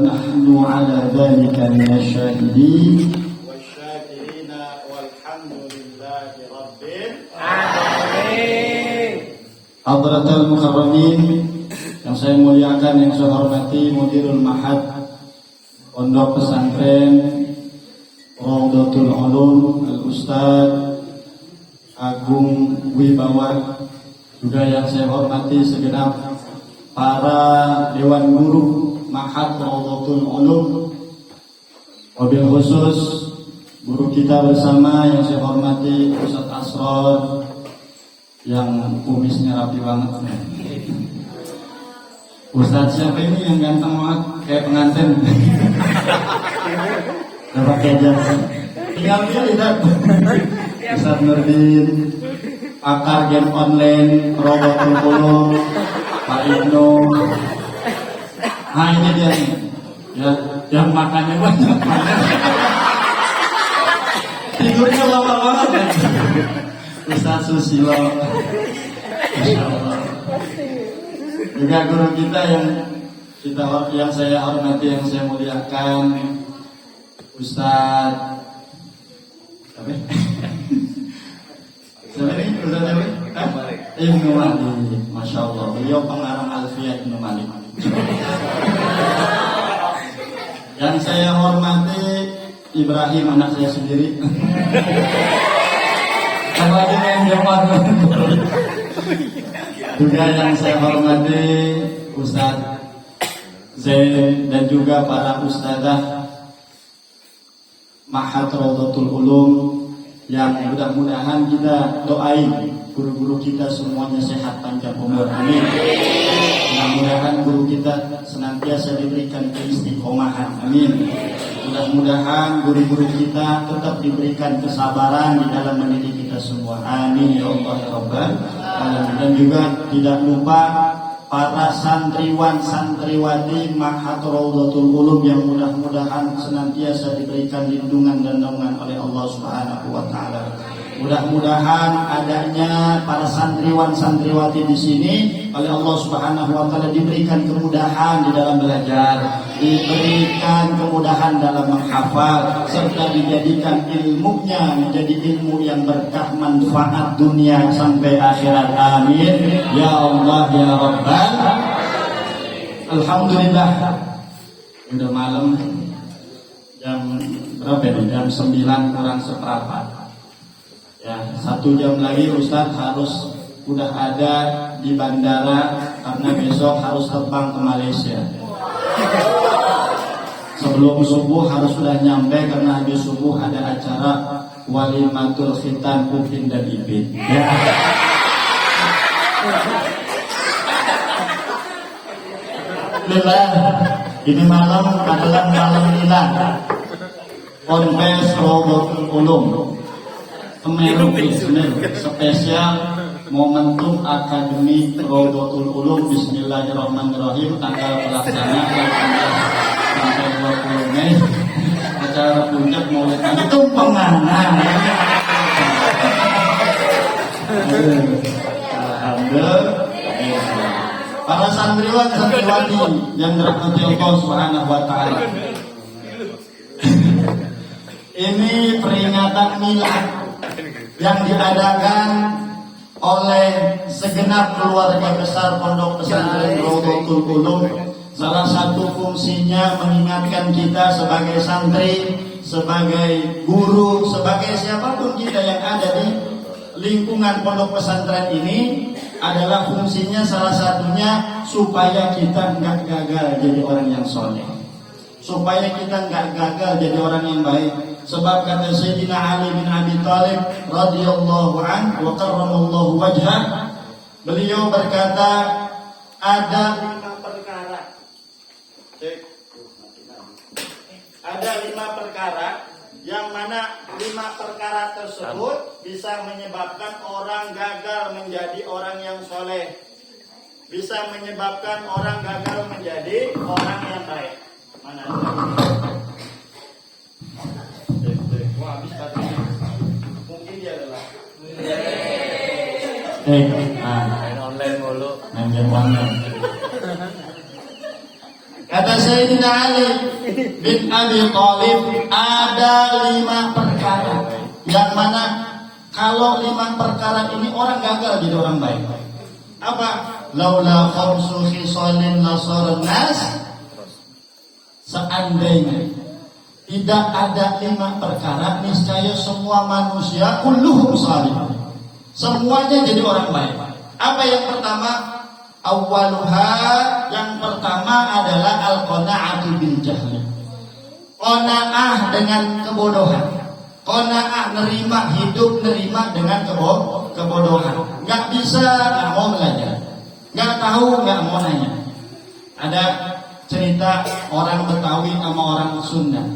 نحن على ذلك من الشاهدين والشاكرين والحمد لله رب العالمين. Hadratul Mukarramin yang saya muliakan, yang saya hormati Mudirul Mahad Pondok Pesantren Raudhatul Ulum Al-Ustaz Agung Wibawa, juga yang saya hormati segenap para Dewan Guru Mahad Raudhatul Ulum, wabil khusus guru kita bersama yang saya hormati Ustaz Asror yang kumisnya rapi banget. Ustaz siapa ini yang ganteng banget kayak pengantin? Udah pakai jas. Tinggal pilih dah. Ustaz Nurdin, pakar game online Raudhatul Ulum, Pak Ibnu. Nah ini dia nih, ya, yang makannya banyak. Tidurnya lama banget ya. Ustaz Susilo, Masya Allah. Juga guru kita yang saya hormati, yang saya muliakan, Ustaz siapa? Siapa ini? Ustaz siapa? Ibnu Malik. Masya Allah, beliau pengarang Alfiyah Ibnu Malik. Yang saya hormati Ibrahim, anak saya sendiri. Lagi yang jawab. Juga yang saya hormati Ustaz Zain dan juga para ustazah Mahad Raudhatul Ulum, yang mudah-mudahan kita doain guru-guru kita semuanya sehat panjang umur, amin. Mudah-mudahan guru kita senantiasa diberikan keistiqomahan, amin. Mudah-mudahan guru-guru kita tetap diberikan kesabaran di dalam mendidik kita semua, amin ya Allah ya Rabbal Alamin. Dan juga tidak lupa para santriwan santriwati Mahad Raudhatul Ulum yang mudah-mudahan senantiasa diberikan lindungan dan naungan oleh Allah Subhanahu wa taala. Mudah-mudahan adanya para santriwan santriwati di sini oleh Allah Subhanahu wa taala diberikan kemudahan di dalam belajar, diberikan kemudahan dalam menghafal, serta dijadikan ilmunya menjadi ilmu yang berkah manfaat dunia sampai akhirat, amin ya Allah ya Rabbal. Alhamdulillah, udah malam, jam berapa ini? Jam 9 kurang seperempat. Ya, 1 jam lagi Ustaz harus udah ada di bandara karena besok harus terbang ke Malaysia. Sebelum subuh harus sudah nyampe karena habis subuh ada acara walimatul khitan Upin dan Ipin. Ya. Ini malam adalah malam Milad Ponpes Raudhatul Ulum, Kemeru spesial momentum Akademi Raudhatul Ulum. Bismillahirrahmanirrahim. Tanggal pelaksanaan sampai 20 Mei. Acara puncak Maulid Nabi tumpengan. Alhamdulillah. Para santriwan santriwati yang dirahmati Allah Subhanahu wa taala. Ini peringatan Milad yang diadakan oleh segenap keluarga besar Pondok Pesantren Raudhatul Ulum. Salah satu fungsinya mengingatkan kita sebagai santri, sebagai guru, sebagai siapapun kita yang ada di lingkungan pondok pesantren ini, adalah fungsinya salah satunya supaya kita nggak gagal jadi orang yang soleh, supaya kita nggak gagal jadi orang yang baik. Sebab kata Sayyidina Ali bin Abi Thalib radhiyallahu anhu wa karramallahu wajhah, beliau berkata, ada 5 perkara. Ada 5 perkara yang mana 5 perkara tersebut bisa menyebabkan orang gagal menjadi orang yang soleh, bisa menyebabkan orang gagal menjadi orang yang baik. Mana? Wah, habis baterainya. Mungkin dia adalah main online mulu, main game online. Kata Sayyidina Ali bin Abi Thalib ada 5 perkara yang mana kalau 5 perkara ini orang gagal jadi orang baik. Apa? Laula khamsu khisalin lasaran nas, seandainya tidak ada 5 perkara, niscaya semua manusia kulluhum salih, semuanya jadi orang baik. Apa yang pertama? Awwaluha, yang pertama adalah al-qana'atu bil jahli. Qana'ah dengan kebodohan. Qana'ah nerima hidup, nerima dengan kebodohan. Enggak bisa, enggak mau belajar. Enggak tahu, enggak mau nanya. Ada cerita orang Betawi sama orang Sunda.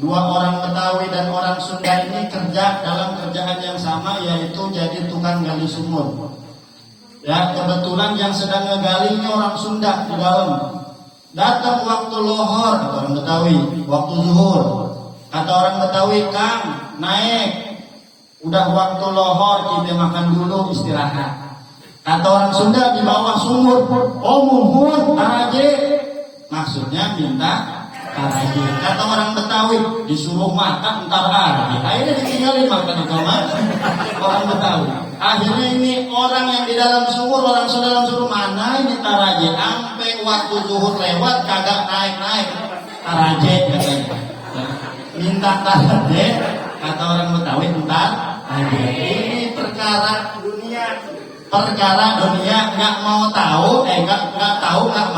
2 orang Betawi dan orang Sunda ini kerja dalam kerjaan yang sama, yaitu jadi tukang gali sumur. Ya, kebetulan yang sedang ngegalinya orang Sunda di dalam. Datang waktu lohor, kata orang Betawi, waktu zuhur. Kata orang Betawi, Kang, naik. Udah waktu lohor, kita makan dulu, istirahat. Kata orang Sunda, di bawah sumur, oh muhun, taraje. Maksudnya minta taraje. Kata orang Betawi, disuruh makan, ntar hari. Akhirnya ditinggalin makan agama orang Betawi. Akhirnya ini orang yang di dalam sumur, orang Sunda suruh mana ini taraje. Sampai waktu zuhur lewat, kagak naik-naik. Taraje katanya. Minta taraje, kata orang Betawi, ntar aja. Ini perkara dunia. Perkara dunia, nggak mau tahu, nggak tahu, nggak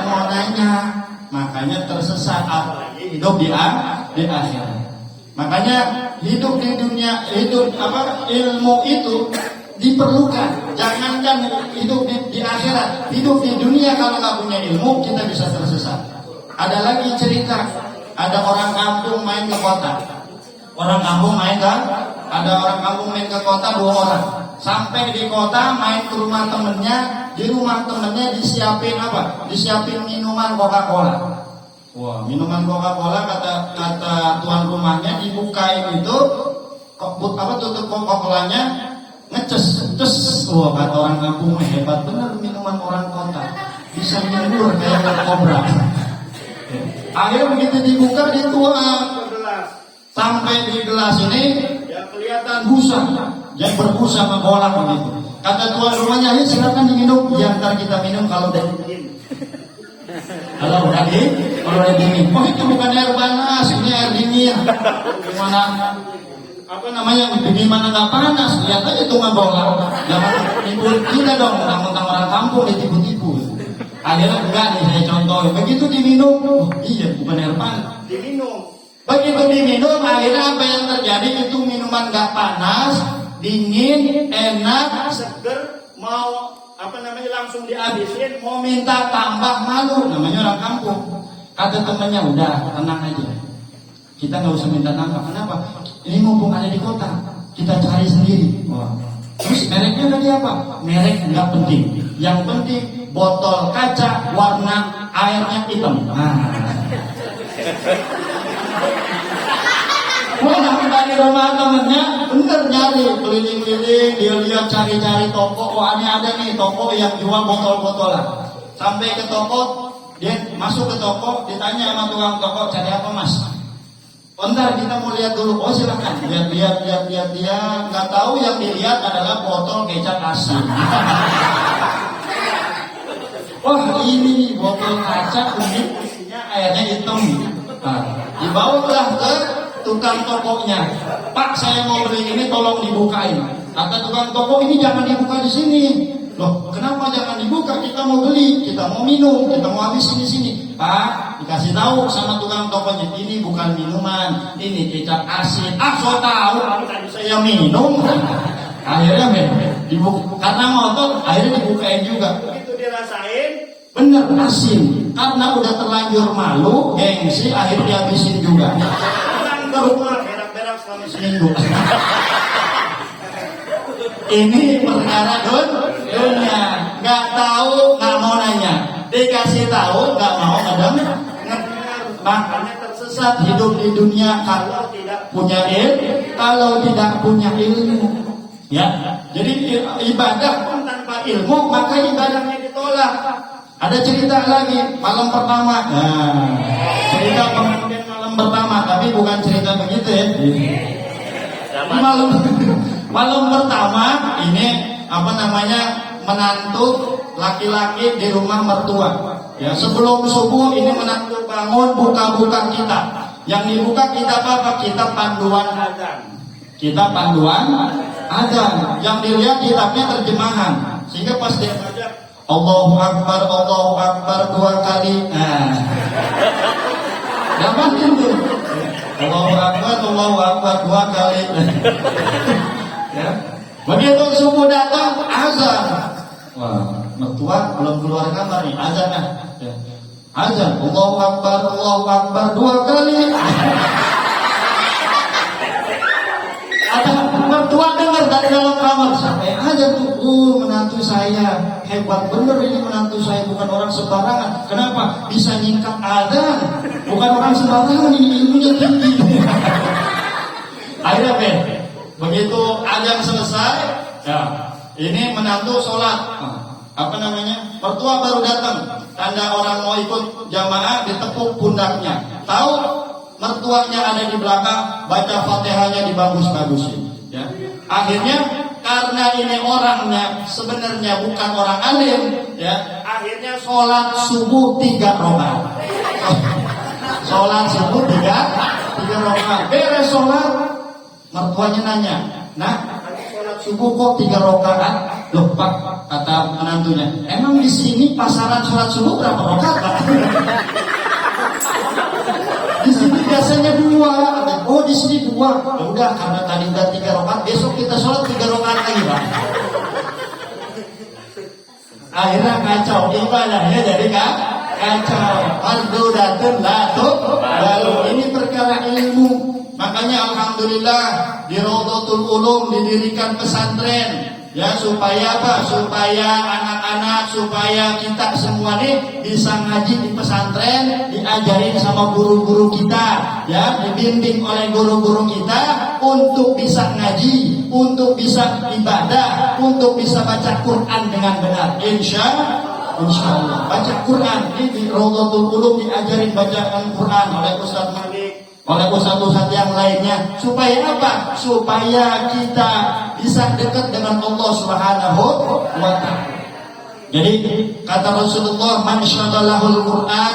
mau nanya. Makanya tersesat, apalagi hidup di akhirat. Makanya hidup di dunia, ilmu itu diperlukan. Jangankan hidup di akhirat, hidup di dunia kalau nggak punya ilmu kita bisa tersesat. Ada lagi cerita, ada orang kampung main ke kota. Ada orang kampung main ke kota 2 orang. Sampai di kota main ke rumah temennya, di rumah temennya disiapin apa? Disiapin minuman Coca-Cola. Wah, minuman Coca-Cola kata tuan rumahnya dibukain itu, tutup Coca-Colanya ngeces. Wah, kata orang kampung hebat benar minuman orang kota, bisa nyembur kayak kobra. Akhirnya begitu dibuka dituang gelas. Sampai di gelas ini ya kelihatan busa, yang berbusa mengolak begitu. Kata tuan rumahnya, "Ayo silakan diminum." Ya, ntar kita minum kalau udah dingin. Kalau udah dingin. Oh, itu bukan air panas, ini air dingin. Gimana? Gimana nggak panas? Lihat aja tuh ngegolak. Jangan tipu kita dong, mentang-mentang orang kampung ditipu-tipu. Akhirnya enggak nih, saya contoh. Begitu diminum, oh iya bukan air panas. Diminum. Begitu diminum, akhirnya apa yang terjadi? Itu minuman nggak panas, dingin, enak, seger, mau langsung dihabisin, mau minta tambah malu, namanya orang kampung. Kata temannya, udah tenang aja, kita nggak usah minta tambah. Kenapa? Ini mumpung ada di kota, kita cari sendiri. Wah. Terus mereknya tadi apa? Merek nggak penting, yang penting botol kaca warna airnya hitam. Dari rumah temennya bener nyari keliling-keliling, dia lihat cari-cari toko. Oh, ada nih toko yang jual botol-botolan. Sampai ke toko, dia masuk ke toko, ditanya sama tukang toko, cari apa mas? Bentar kita mau lihat dulu. Oh silakan, lihat dia nggak tahu yang dilihat adalah botol kecap asin. Wah ini botol kaca unik, isinya airnya hitam. Dibawalah ke tukang tokonya. Pak, saya mau beli ini, tolong dibukain. Kata tukang toko, ini jangan dibuka di sini. Loh, kenapa jangan dibuka? Kita mau beli, kita mau minum, kita mau habisin di sini. Pak, dikasih tahu sama tukang tokonya, ini bukan minuman, ini kecap asin. So tahu, tadi saya minum. Akhirnya dibuka, karena ngotot, akhirnya dibukain juga. Begitu dirasain, bener asin. Karena udah terlanjur malu, gengsi, akhirnya dihabisin juga. Ke rumah berak-berak selama seminggu. Ini perkara dunia. Nggak tahu, nggak mau nanya. Dikasih tahu, nggak mau ngedengar. Makanya tersesat hidup di dunia kalau tidak punya ilmu. Ya, jadi ibadah pun tanpa ilmu maka ibadahnya ditolak. Ada cerita lagi malam pertama. Nah, cerita pengantin malam pertama, tapi bukan cerita begitu ya. Malam pertama ini apa namanya, menantu laki-laki di rumah mertua. Ya, sebelum subuh ini menantu bangun buka-buka kitab. Yang dibuka kitab apa? Kitab panduan azan. Kitab panduan azan. Yang dilihat kitabnya terjemahan. Sehingga pas dia baca Allahu Akbar 2 kali. Nah. Gampang itu. Allahu Akbar 2 kali. Ya. Begitu subuh datang azan. Wah, mertua belum keluar kamar nih, azan ah. Ya. Azan, Allahu Akbar 2 kali. Ada mertua dengar dari dalam kamar, sampai aja tuh, menantu saya hebat bener ini, menantu saya bukan orang sembarangan. Kenapa? Bisa nyingkat azan, bukan orang sembarangan, ini ilmunya tinggi. Akhirnya begitu azan selesai, ya ini menantu sholat. Apa namanya? Mertua baru datang, tanda orang mau ikut jamaah, ditepuk pundaknya. Tahu mertuanya ada di belakang, baca Fatihahnya dibagus-bagusin. Ya. Akhirnya karena ini orangnya sebenarnya bukan orang alim, ya. Akhirnya sholat subuh 3 rakaat. Sholat subuh 3 rakaat. Beres sholat, mertuanya nanya, nah, sholat subuh kok 3 rakaat? Loh Pak, kata menantunya, emang di sini pasaran sholat subuh berapa rakaat Pak? Di sini biasanya 2. Oh di sini 2. Ya udah, karena tadi udah 3 rakaat, besok kita sholat 3 rakaat lagi Pak. Akhirnya kacau ibadahnya, jadi kan kacau. Fardu datun latu. Lalu ini perkara ilmu. Makanya alhamdulillah di Raudhatul Ulum didirikan pesantren. Ya, supaya apa? Supaya anak-anak, supaya kita semua nih bisa ngaji di pesantren, diajarin sama guru-guru kita, ya, dibimbing oleh guru-guru kita untuk bisa ngaji, untuk bisa ibadah, untuk bisa baca Quran dengan benar. Insya Allah baca Quran ini di Raudhatul Ulum diajarin bacaan Quran oleh Ustaz Malik, oleh ustaz-ustaz yang lainnya. Supaya apa? Supaya kita bisa dekat dengan Allah Subhanahu wa ta'ala. Jadi kata Rasulullah, man syaghalahul Quran,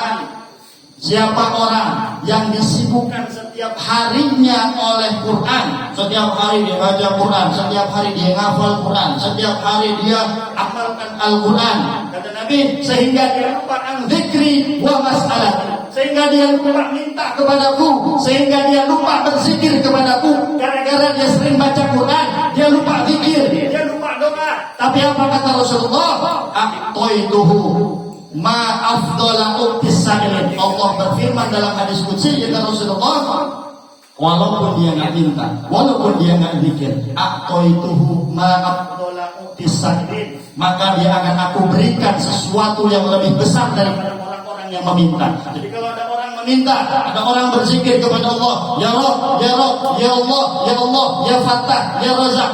siapa orang yang disibukkan setiap harinya oleh Quran, setiap hari dia baca Quran, setiap hari dia ngafal Quran, setiap hari dia amalkan Al-Quran, kata Nabi, sehingga dia lupa an dzikri wa mas'alah, sehingga dia lupa minta kepadaku, sehingga dia lupa berzikir kepadaku, gara-gara dia sering baca Quran, dia lupa zikir, dia lupa doa. Tapi apa kata Rasulullah? A'taituhu ma afdala uqtis sa'ilin. Allah berfirman dalam hadis qudsi, kata Rasulullah, walaupun dia nggak minta, walaupun dia nggak zikir, a'taituhu ma afdala uqtis sa'ilin, maka dia akan aku berikan sesuatu yang lebih besar daripada orang-orang yang meminta. Jadi kalau ada orang meminta, ada orang berzikir kepada Allah, ya Rabb, ya Rabb, ya Allah, ya Allah, ya Fattah, ya Razak,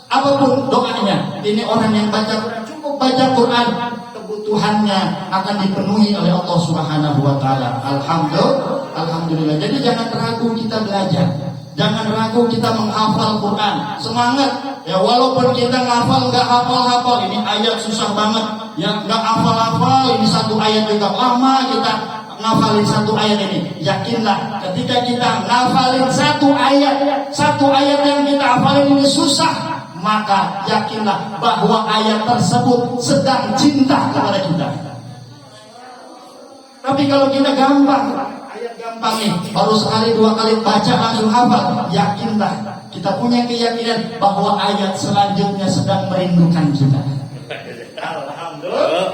apapun doanya, ini orang yang baca Quran, cukup baca Quran, kebutuhannya akan dipenuhi oleh Allah Subhanahu wa ta'ala. Alhamdulillah. Jadi jangan ragu kita belajar, jangan ragu kita menghafal Quran. Semangat ya, walaupun kita ngafal nggak hafal-hafal, ini ayat susah banget ya, nggak hafal-hafal, ini satu ayat juga lama kita ngafalin satu ayat ini. Yakinlah ketika kita ngafalin satu ayat yang kita hafalin ini susah, maka yakinlah bahwa ayat tersebut sedang cinta kepada kita. Tapi kalau kita gampang, ayat gampang nih, baru sekali 2 kali baca langsung hafal, yakinlah kita punya keyakinan bahwa ayat selanjutnya sedang merindukan kita. Alhamdulillah.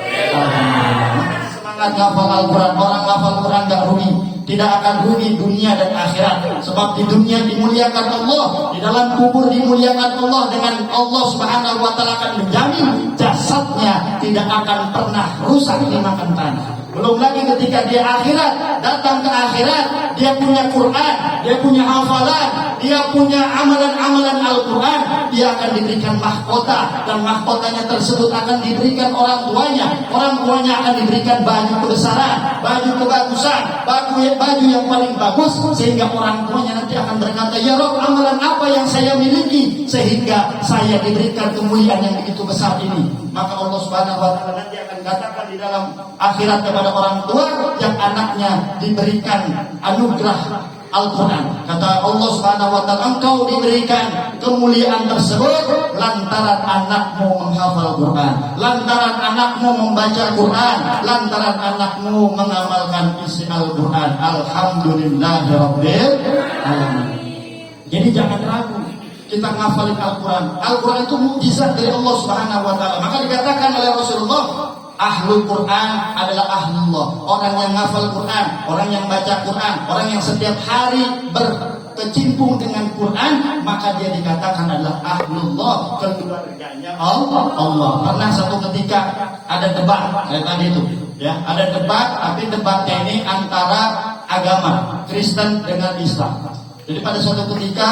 Semangat ngafal Al-Quran. Orang ngafal Quran gak rugi, tidak akan rugi dunia dan akhirat. Sebab di dunia dimuliakan Allah, di dalam kubur dimuliakan Allah, dengan Allah Subhanahu wa ta'ala akan menjamin jasadnya tidak akan pernah rusak dimakan tanah. Belum lagi ketika dia akhirat, datang ke akhirat, dia punya Quran, dia punya hafalan, dia punya amalan-amalan Al-Quran, dia akan diberikan mahkota, dan mahkotanya tersebut akan diberikan orang tuanya. Orang tuanya akan diberikan baju kebesaran, baju kebagusan, baju yang paling bagus, sehingga orang tuanya nanti akan berkata, ya Rob, amalan apa yang saya miliki sehingga saya diberikan kemuliaan yang begitu besar ini? Maka Allah Subhanahu wa taala nanti akan katakan di dalam akhirat kepada orang tua yang anaknya diberikan anugerah Al-Quran. Kata Allah Subhanahu wa taala, engkau diberikan kemuliaan tersebut lantaran anakmu menghafal Quran, lantaran anakmu membaca Quran, lantaran anakmu mengamalkan isi Al-Quran. Alhamdulillahirabbil alamin. Jadi jangan ragu kita ngafalin Al-Quran. Al-Quran itu mukjizat dari Allah Subhanahu wa taala. Maka dikatakan oleh Rasulullah, Ahlul Quran adalah ahlullah. Orang yang ngafal Quran, orang yang baca Quran, orang yang setiap hari berkecimpung dengan Quran, maka dia dikatakan adalah ahlullah, keluarganya Allah. Pernah satu ketika ada debat kayak tadi itu, ya, ada debat, tapi debatnya ini antara agama Kristen dengan Islam. Jadi pada suatu ketika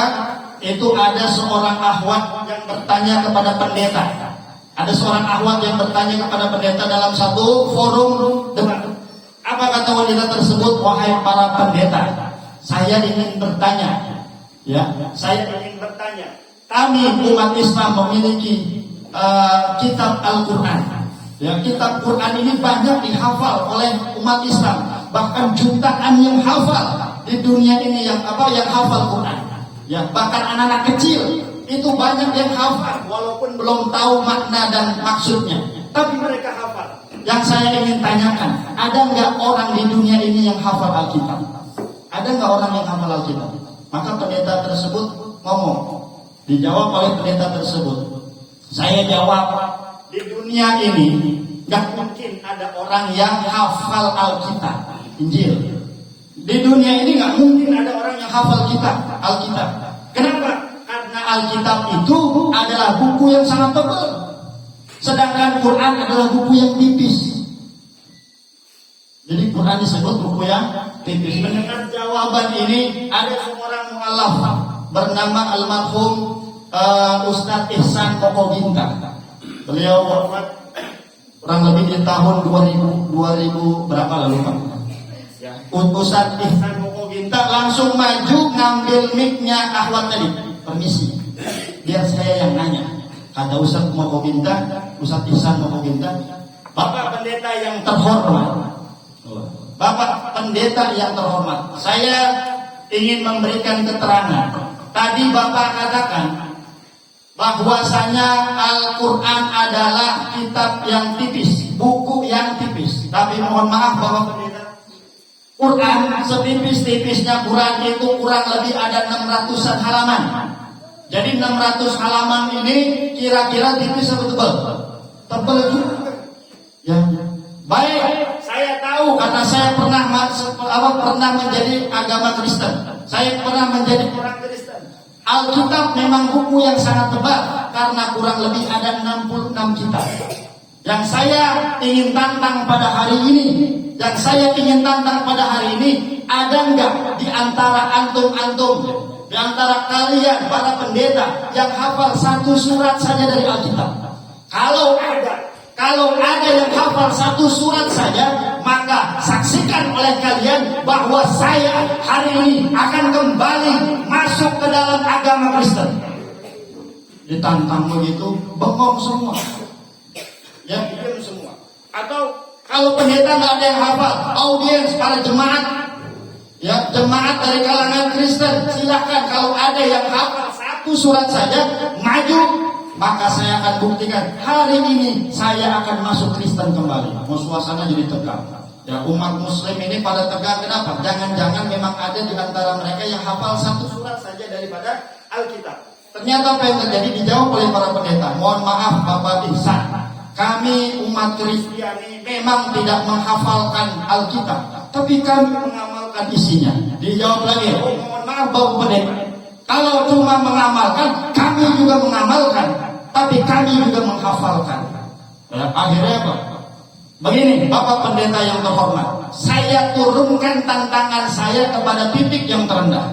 itu ada seorang akhwat yang bertanya kepada pendeta. Ada seorang akhwat yang bertanya kepada pendeta dalam satu forum debat. Apa kata wanita tersebut? Wahai para pendeta, saya ingin bertanya, ya, saya ingin bertanya. Kami umat Islam memiliki kitab Al-Quran. Ya, kitab Quran ini banyak dihafal oleh umat Islam. Bahkan jutaan yang hafal di dunia ini yang hafal Quran. Ya, bahkan anak-anak kecil itu banyak yang hafal walaupun belum tahu makna dan maksudnya, tapi mereka hafal. Yang saya ingin tanyakan, ada nggak orang di dunia ini yang hafal Alkitab? Ada nggak orang yang hafal Alkitab? Maka pendeta tersebut ngomong, dijawab oleh pendeta tersebut, saya jawab, di dunia ini nggak mungkin ada orang yang hafal Alkitab, Injil. Di dunia ini nggak mungkin ada orang yang hafal Alkitab. Kenapa? Karena Alkitab itu adalah buku yang sangat tebal, sedangkan Quran adalah buku yang tipis. Jadi Quran disebut buku yang tipis. Mendengar jawaban ini, ada seorang mu'alaf bernama almarhum Ustadz Ihsan Mokobinta. Beliau wafat kurang lebih di tahun 2000 berapa lalu Pak? Ustadz Ihsan Mokobinta langsung maju ngambil mic-nya akhwat tadi. Permisi, biar saya yang nanya. Kata Ustadz Mokobinta, Ustadz Ihsan Mokobinta, Bapak pendeta yang terhormat, Bapak pendeta yang terhormat, saya ingin memberikan keterangan. Tadi Bapak katakan bahwasanya Al-Quran adalah kitab yang tipis, buku yang tipis. Tapi mohon maaf Bapak pendeta, Quran setipis-tipisnya Quran itu kurang lebih ada 600-an halaman. Jadi 600 halaman ini kira-kira tipis atau tebal? Tebal juga. Ya. Baik, saya tahu karena saya pernah menjadi agama Kristen. Saya pernah menjadi orang Kristen. Alkitab memang buku yang sangat tebal karena kurang lebih ada 66 kitab. Yang saya ingin tantang pada hari ini, ada enggak di antara antum-antum, di antara kalian para pendeta yang hafal satu surat saja dari Alkitab? Kalau ada yang hafal satu surat saja, maka saksikan oleh kalian bahwa saya hari ini akan kembali masuk ke dalam agama Kristen. Ditantang begitu, bengong semua. Ya, diam semua. Atau kalau pendeta nggak ada yang hafal, audiens para jemaat, ya jemaat dari kalangan Kristen, silahkan kalau ada yang hafal satu surat saja, maju. Maka saya akan buktikan hari ini saya akan masuk Kristen kembali. Suasana jadi tegang. Ya, umat Muslim ini pada tegang. Kenapa? Jangan-jangan memang ada di antara mereka yang hafal satu surat saja daripada Alkitab. Ternyata apa yang terjadi? Dijawab oleh para pendeta. Mohon maaf Bapak Ihsan, kami umat Kristiani memang tidak menghafalkan Alkitab, tapi kami mengamalkan isinya. Dijawab lagi, mohon maaf Bapak pendeta, kalau cuma mengamalkan, kami juga mengamalkan, tapi kami juga menghafalkan. Akhirnya apa? Begini, Bapak pendeta yang terhormat, saya turunkan tantangan saya kepada titik yang terendah.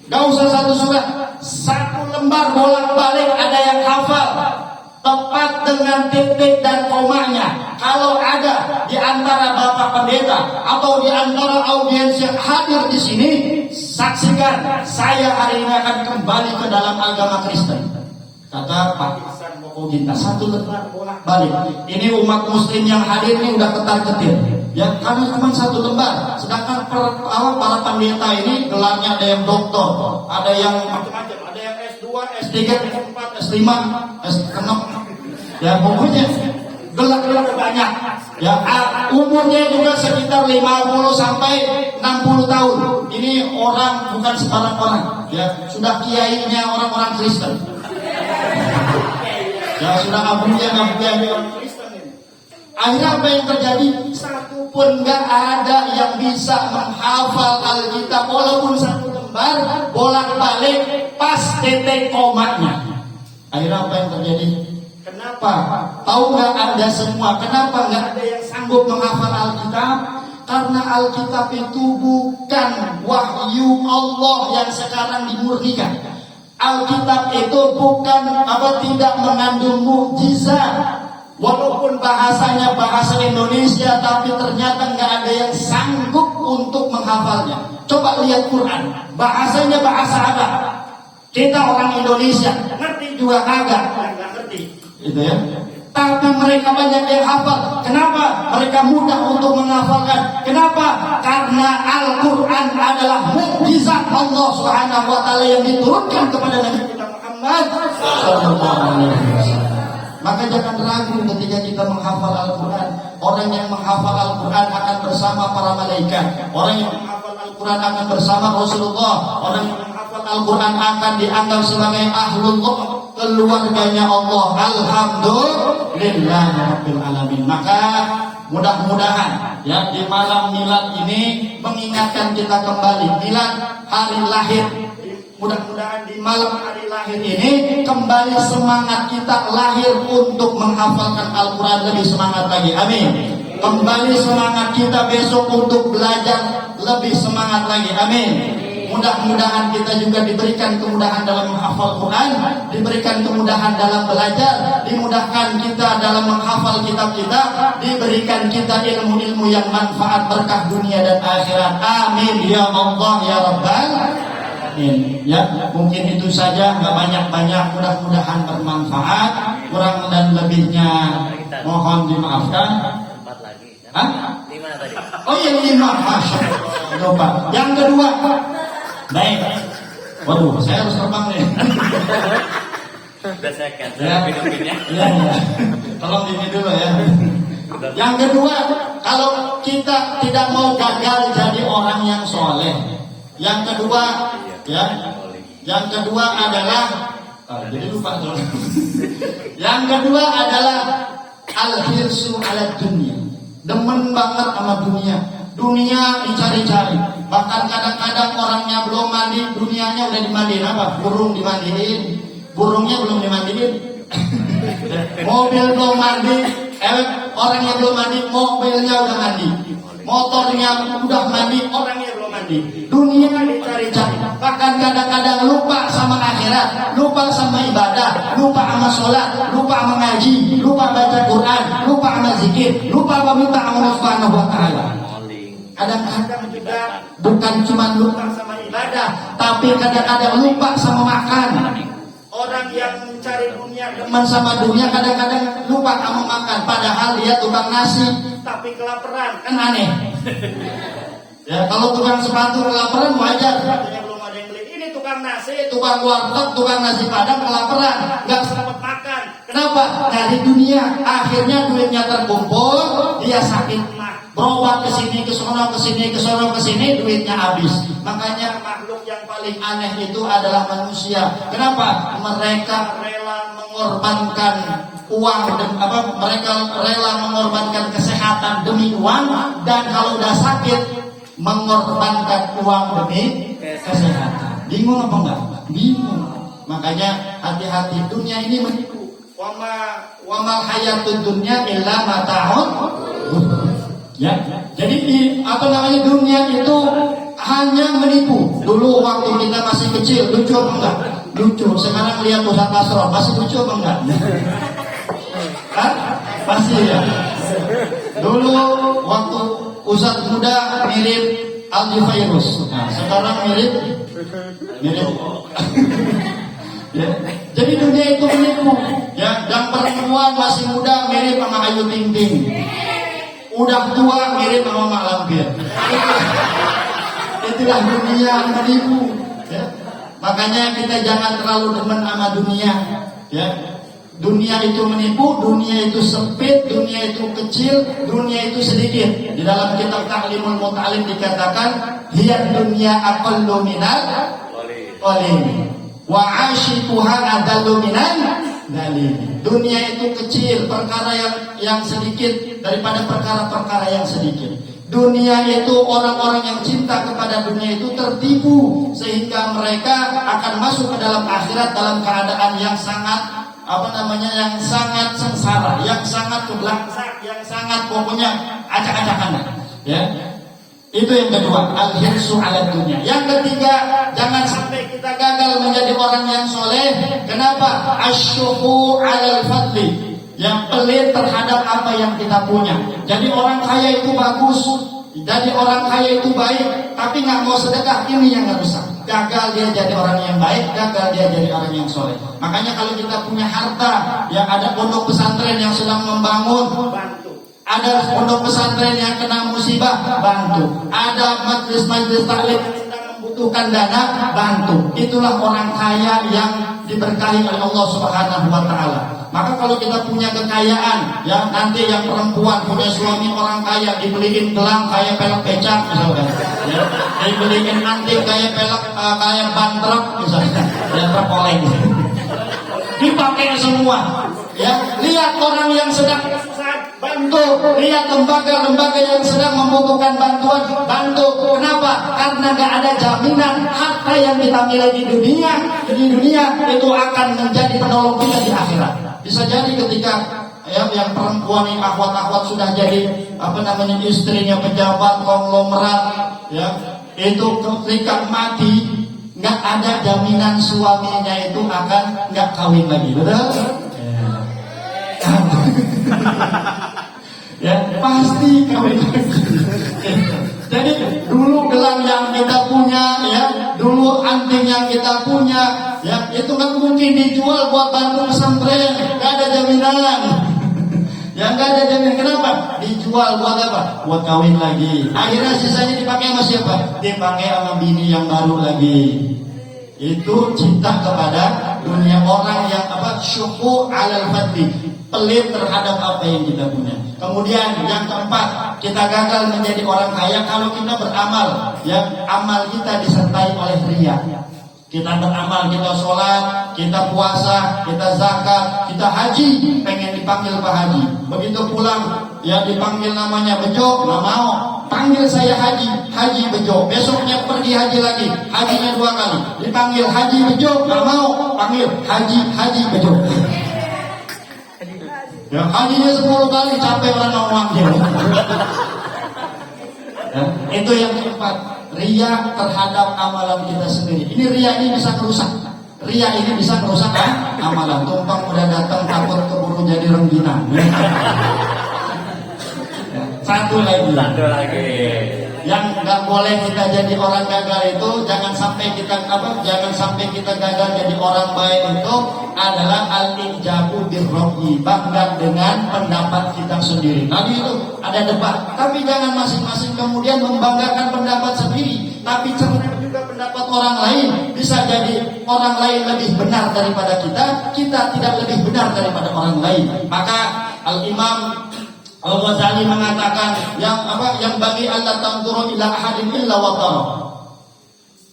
Gak usah satu surat, satu lembar bolak-balik ada yang hafal, tepat dengan titik dan komanya. Kalau ada di antara Bapak Pendeta atau di antara audiens yang hadir di sini, saksikan saya hari ini akan kembali ke dalam agama Kristen. Kata Pak Ihsan Mokoginta, satu lembar bolak-balik. Ini umat muslim yang hadir ini udah ketar-ketir. Ya, karena cuma satu lembar. Sedangkan para pendeta ini gelarnya ada yang doktor, ada yang macam-macam, ada yang S2, S3, S4, S5, S6. Ya, pokoknya gelar-gelar banyak. Ya, umurnya juga sekitar 50 sampai 60 tahun. Ini orang bukan sembarang orang. Ya, sudah kiainya orang-orang Kristen. Ya sudah ngabuya orang Kristen ini. Akhirnya apa yang terjadi? Satu pun gak ada yang bisa menghafal Alkitab walaupun satu lembar bolak-balik pas titik komanya. Akhirnya apa yang terjadi? Kenapa? Tahu gak Anda semua? Kenapa gak ada yang sanggup menghafal Alkitab? Karena Alkitab itu bukan wahyu Allah yang sekarang dimurnikan. Alkitab itu tidak mengandung mukjizat. Walaupun bahasanya bahasa Indonesia, tapi ternyata nggak ada yang sanggup untuk menghafalnya. Coba lihat Quran, bahasanya bahasa Arab. Kita orang Indonesia ngerti juga nggak ngerti, itu ya. Tapi mereka banyak yang hafal. Kenapa? Mereka mudah untuk menghafalkan. Kenapa? Karena Al-Quran adalah mukjizat Allah Subhanahu wa Ta'ala yang diturunkan kepada Nabi kita Muhammad sallallahu alaihi wasallam. Maka jangan ragu ketika kita menghafal Al-Quran. Orang yang menghafal Al-Quran akan bersama para malaikat. Orang yang menghafal Al-Quran akan bersama Rasulullah. Orang yang menghafal Al-Quran akan dianggap sebagai ahlullah, keluarganya Allah. Alhamdulillah rabbil alamin. Maka mudah-mudahan ya di malam milad ini mengingatkan kita kembali milad, hari lahir. Mudah-mudahan di malam hari lahir ini kembali semangat kita lahir untuk menghafalkan Al-Quran lebih semangat lagi. Amin. Kembali semangat kita besok untuk belajar lebih semangat lagi. Amin. Mudah-mudahan kita juga diberikan kemudahan dalam menghafal Quran, diberikan kemudahan dalam belajar, dimudahkan kita dalam menghafal kitab kita, diberikan kita ilmu-ilmu yang manfaat berkah dunia dan akhirat. Amin ya Allah ya Rabbal. Ya, mungkin itu saja, nggak banyak-banyak. Mudah-mudahan bermanfaat. Kurang dan lebihnya mohon dimaafkan. 4 lagi. Hah? 5 tadi. Oh iya 5. Masya Allah. Lupa. Yang kedua. Baik. Waduh, saya harus terbang nih. Udah saya cancel Ya. videonya. Iya. Tolong ini dulu ya. Yang kedua, kalau kita tidak mau gagal jadi orang yang soleh. Yang kedua, ya. Yang kedua adalah jadi lupa dong. Yang kedua adalah al-hirsu ala dunia. Demen banget sama dunia. Dunia dicari-cari. Bahkan kadang-kadang orangnya belum mandi, dunianya udah dimandiin. Apa? Burung dimandiin. Burungnya belum dimandiin. Mobil belum mandi. Orangnya belum mandi, mobilnya udah mandi. Motornya udah mandi, orangnya belum mandi. Dunia dicari-cari. Bahkan kadang-kadang lupa sama akhirat, lupa sama ibadah, lupa sama sholat, lupa sama ngaji, lupa baca Quran, lupa sama zikir, lupa meminta Allah Subhanahu wa Ta'ala. Kadang-kadang juga bukan cuma lupa sama ibadah, tapi kadang-kadang lupa sama makan. Orang yang mencari dunia, demen sama dunia, kadang-kadang lupa sama makan. Padahal dia tukang nasi, tapi kelaparan, kan aneh. Ya, kalau tukang sepatu kelaparan wajar, katanya belum ada yang beli. Ini tukang nasi, tukang warteg, tukang nasi padang kelaparan, nggak sempat makan. Kenapa? Dari dunia, akhirnya duitnya terkumpul, dia sakit. Berobat ke sini, ke sono, ke sini, ke sono, ke sini, duitnya habis. Makanya makhluk yang paling aneh itu adalah manusia. Kenapa? Mereka rela mengorbankan uang dan mereka rela mengorbankan kesehatan demi uang, dan kalau udah sakit mengorbankan uang demi kesehatan. Bingung apa enggak? Bingung. Makanya hati-hati, dunia ini menipu. Wamal hayatud dunya illa mata'un. Ya, jadi dunia itu hanya menipu. Dulu waktu kita masih kecil, lucu apa enggak? Lucu. Sekarang lihat Ustaz Nasron, masih lucu apa enggak? Hah? Masih ya. Dulu waktu Ustaz muda mirip Aldi Virus. Nah, sekarang mirip. Ya. Jadi dunia itu menipu. Ya, yang perempuan masih muda mirip sama Ayu Ting Ting. Udah tua mirip sama Mak Lampir. Itulah dunia menipu. Ya. Makanya kita jangan terlalu demen sama dunia. Ya. Dunia itu menipu, dunia itu sempit, dunia itu kecil, dunia itu sedikit. Di dalam kitab Ta'limul Muta'alim dikatakan, hiya dunya aqallu minal qalil wa 'ashituha adallu minal dalil. Dunia itu kecil, perkara yang sedikit daripada perkara-perkara yang sedikit. Dunia itu orang-orang yang cinta kepada dunia itu tertipu sehingga mereka akan masuk ke dalam akhirat dalam keadaan yang sangat yang sangat sengsara, yang sangat kebelangsak, yang sangat pokoknya acak-acakan. Ya. Itu yang kedua, al-hirsu 'ala dunya. Yang ketiga, jangan sampai kita gagal menjadi orang yang soleh. Kenapa? Asyuhu 'alal fadli. Yang pelit terhadap apa yang kita punya. Jadi orang kaya itu bagus, jadi orang kaya itu baik, tapi nggak mau sedekah, ini yang nggak rusak. Gagal dia jadi orang yang baik, gagal dia jadi orang yang soleh. Makanya kalau kita punya harta, yang ada pondok pesantren yang sedang membangun, bantu. Ada pondok pesantren yang kena musibah, bantu. Ada majelis-majelis taklim yang sedang membutuhkan dana, bantu. Itulah orang kaya yang diberkahi oleh Allah Subhanahu wa taala. Maka kalau kita punya kekayaan, ya nanti yang perempuan punya suami orang kaya, dibeliin gelang kayak pelek becak misalkan, ya, dibeliin antik kayak pelek kayak ban truk misalkan, ya terpoleng, dipakai semua. Ya, lihat orang yang sedang bantu, lihat lembaga-lembaga yang sedang membutuhkan bantuan, bantu. Kenapa? Karena gak ada jaminan harta yang kita miliki di dunia itu akan menjadi penolong kita di akhirat. Bisa jadi ketika yang perempuan yang akhwat-akhwat sudah jadi istrinya pejabat konglomerat, ya itu ketika mati nggak ada jaminan suaminya itu akan nggak kawin lagi, betul? Ya pasti kawin lagi. Jadi dulu gelang yang kita punya, ya dulu anting yang kita punya, ya itu kan mungkin dijual buat bantu pesantren, nggak ada jaminan. Ya nggak ada jaminan. Kenapa? Dijual buat apa? Buat kawin lagi. Akhirnya sisanya dipakai sama siapa? Dipakai sama bini yang baru lagi. Itu cinta kepada dunia, orang yang syuhu 'alal fadli, pelit terhadap apa yang kita punya. Kemudian yang keempat, kita gagal menjadi orang kaya kalau kita beramal, ya amal kita disertai oleh riya. Kita beramal, kita sholat, kita puasa, kita zakat, kita haji, pengen dipanggil Pak Haji. Begitu pulang, ya dipanggil namanya Bejo, nggak mau. Panggil saya Haji Bejo. Besoknya pergi haji lagi, hajinya 2 kali. Dipanggil Haji Bejo, nggak mau. Panggil Haji Bejo. Ya, hajinya 10 kali, capek orang mau manggil. Ya, itu yang keempat, riya terhadap amalan kita sendiri. Ini riya ini bisa merusak. Riya ini bisa merusak amalan. Tumpang udah datang takut keburu jadi rengginang. Ya, satu lagi. Yang nggak boleh kita jadi orang gagal itu, jangan sampai kita gagal jadi orang baik itu adalah al-ijabu birra'yi, bangga dengan pendapat kita sendiri. Tadi itu ada debat, tapi jangan masing-masing kemudian membanggakan pendapat sendiri, tapi cermat juga pendapat orang lain. Bisa jadi orang lain lebih benar daripada kita tidak lebih benar daripada orang lain. Maka Al-Imam Al-Ghazali mengatakan yang bagi Allah tanzuru ila ahadin illa wa tara.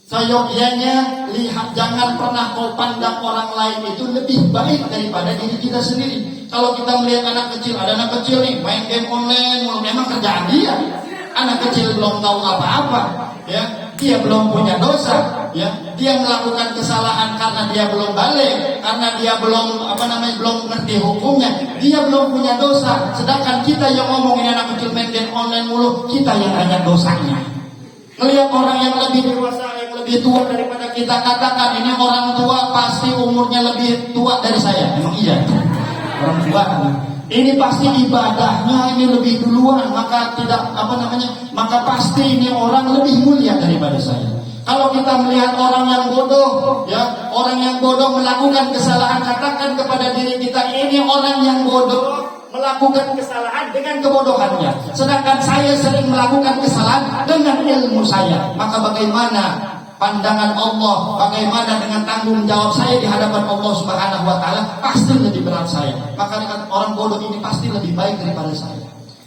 Seyogyanya lihat, jangan pernah kau pandang orang lain itu lebih baik daripada diri kita sendiri. Kalau kita melihat anak kecil, ada anak kecil nih main game online, memang kerjaan dia. Anak kecil belum tahu apa-apa, ya. Dia belum punya dosa, ya. Dia melakukan kesalahan karena dia belum balik, karena dia belum belum ngerti hukumnya. Dia belum punya dosa. Sedangkan kita yang ngomongin anak kecil main game online mulu, kita yang banyak dosanya. Melihat orang yang lebih lebih dewasa, yang lebih tua daripada kita, katakan ini orang tua pasti umurnya lebih tua dari saya. Emang iya? Orang tua ini pasti ibadahnya ini lebih duluan, maka tidak maka pasti ini orang lebih mulia daripada saya. Kalau kita melihat orang yang bodoh, ya, orang yang bodoh melakukan kesalahan, katakan kepada diri kita, ini orang yang bodoh melakukan kesalahan dengan kebodohannya. Sedangkan saya sering melakukan kesalahan dengan ilmu saya. Maka bagaimana pandangan Allah, bagaimana dengan tanggung jawab saya di hadapan Allah Subhanahu wa taala? Pasti lebih berat saya. Maka orang bodoh ini pasti lebih baik daripada saya.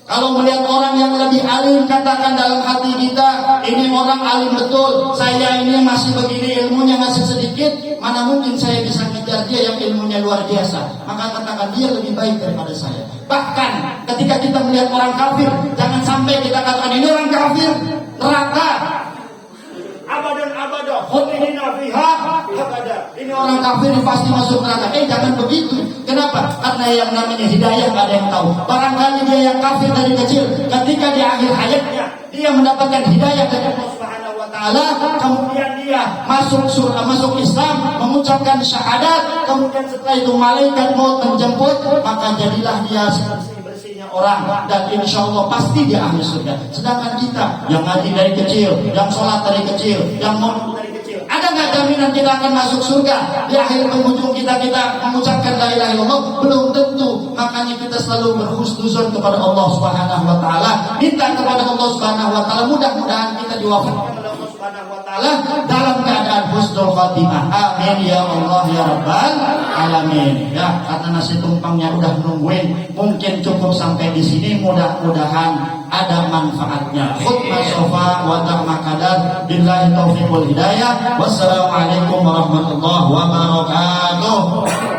Kalau melihat orang yang lebih alim, katakan dalam hati kita, ini orang alim betul, saya ini masih begini, ilmunya masih sedikit, mana mungkin saya bisa ngejar dia yang ilmunya luar biasa. Maka katakan dia lebih baik daripada saya. Bahkan ketika kita melihat orang kafir, jangan sampai kita katakan ini orang kafir, neraka abadan abada, khulidina fiha abada. Ini orang kafir pasti masuk neraka. Jangan begitu. Kenapa? Karena yang namanya hidayah gak ada yang tahu. Barangkali dia yang kafir dari kecil, ketika di akhir hayatnya dia mendapatkan hidayah dari Allah Subhanahu wa taala, kemudian dia masuk surga, masuk Islam, mengucapkan syahadat, kemudian setelah itu malaikat maut menjemput, maka jadilah dia bersihnya orang, dan insya Allah pasti dia ahli surga. Sedangkan kita yang ngaji dari kecil, yang sholat dari kecil, yang mau dari kecil, ada nggak jaminan kita akan masuk surga? Di akhir penghujung kita mengucapkan la ilaha illallah? Belum tentu. Makanya kita selalu berhusnuzon kepada Allah Subhanahu wa taala, minta kepada Allah Subhanahu wa taala, mudah-mudahan kita diwafatkan oleh Allah Subhanahu wa taala dalam keadaan husnul khatimah. Amin ya Allah ya rabbal alamin. Ya, karena nasi tumpangnya udah nungguin, mungkin cukup sampai di sini. Mudah-mudahan ada manfaatnya. Khutbah sofa wa ta'ma qadar. Billahi taufiq wal hidayah. Wassalamualaikum warahmatullahi wabarakatuh.